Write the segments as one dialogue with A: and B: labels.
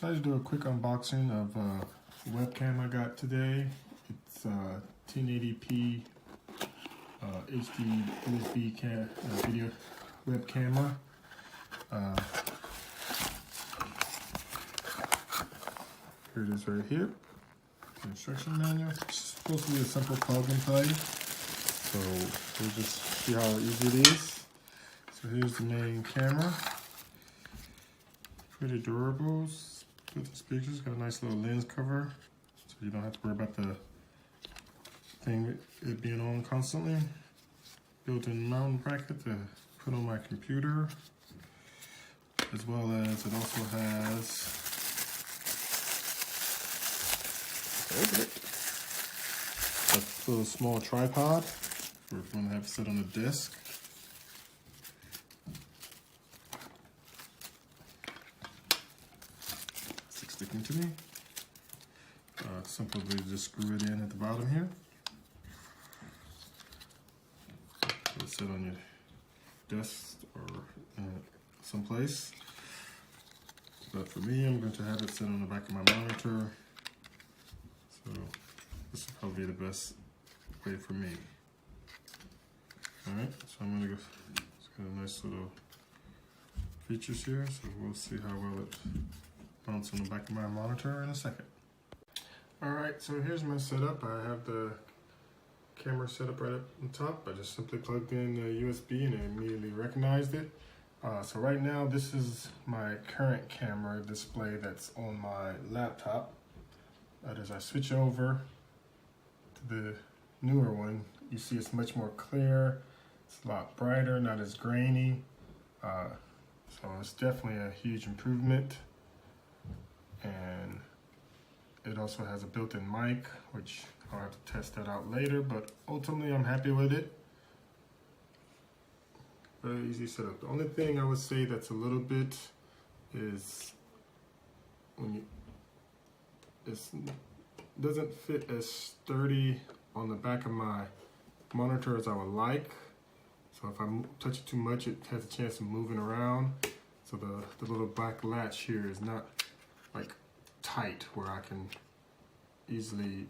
A: Decided to do a quick unboxing of a webcam I got today. It's a 1080p HD USB video web camera. Here it is right here. The instruction manual. It's supposed to be a simple plug and play. So we'll just see how easy it is. So here's the main camera. Pretty durable. With the speakers, got a nice little lens cover, so you don't have to worry about the thing it being on constantly. Built-in mounting bracket to put on my computer, as well as it also has a little small tripod for if you want to have it sit on a desk. Sticking to me. Simply just screw it in at the bottom here. It'll sit on your desk or someplace. But for me, I'm going to have it sit on the back of my monitor. So this will probably be the best way for me. Alright, so I'm going to go. It's got a nice little features here, so we'll see how well it mounts on the back of my monitor in a second. Alright, so here's my setup. I have the camera set up right up on top. I just simply plugged in the USB and it immediately recognized it. So right now this is my current camera display that's on my laptop. But as I switch over to the newer one, you see it's much more clear. It's a lot brighter, not as grainy. So it's definitely a huge improvement. And it also has a built-in mic, which I'll have to test that out later, but ultimately I'm happy with it. Very easy setup. The only thing I would say that's a little bit is when it doesn't fit as sturdy on the back of my monitor as I would like. So if I touch it too much, it has a chance of moving around. So the little black latch here is not like tight where I can easily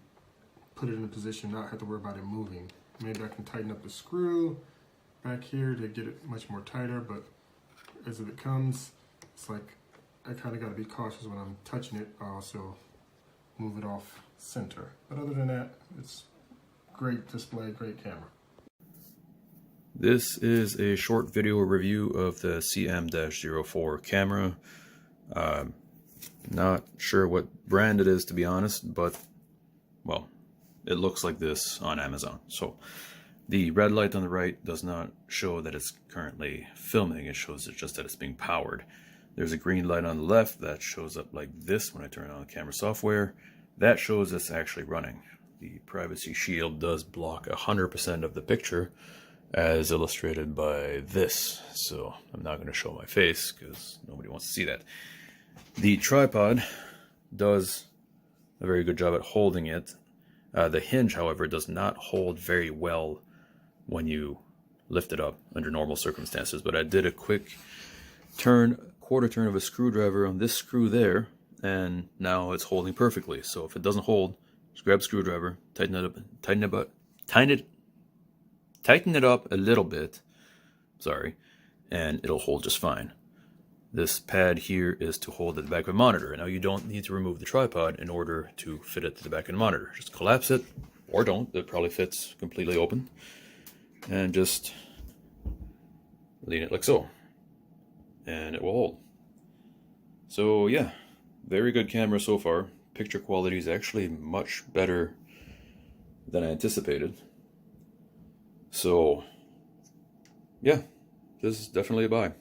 A: put it in a position, not have to worry about it moving. Maybe I can tighten up the screw back here to get it much more tighter, but as it comes, it's like I kind of got to be cautious when I'm touching it. I also move it off center. But other than that, it's great display, great camera.
B: This is a short video review of the CM-04 camera. Not sure what brand it is, to be honest, but, well, it looks like this on Amazon. So the red light on the right does not show that it's currently filming. It shows it just that it's being powered. There's a green light on the left that shows up like this when I turn on the camera software. That shows it's actually running. The privacy shield does block 100% of the picture, as illustrated by this. So I'm not going to show my face because nobody wants to see that. The tripod does a very good job at holding it. The hinge, however, does not hold very well when you lift it up under normal circumstances. But I did a quick quarter turn of a screwdriver on this screw there, and now it's holding perfectly. So if it doesn't hold, just grab a screwdriver, tighten it up a little bit, and it'll hold just fine. This pad here is to hold at the back of a monitor. Now you don't need to remove the tripod in order to fit it to the back of the monitor. Just collapse it, or don't. It probably fits completely open. And just lean it like so. And it will hold. So yeah, very good camera so far. Picture quality is actually much better than I anticipated. So yeah, this is definitely a buy.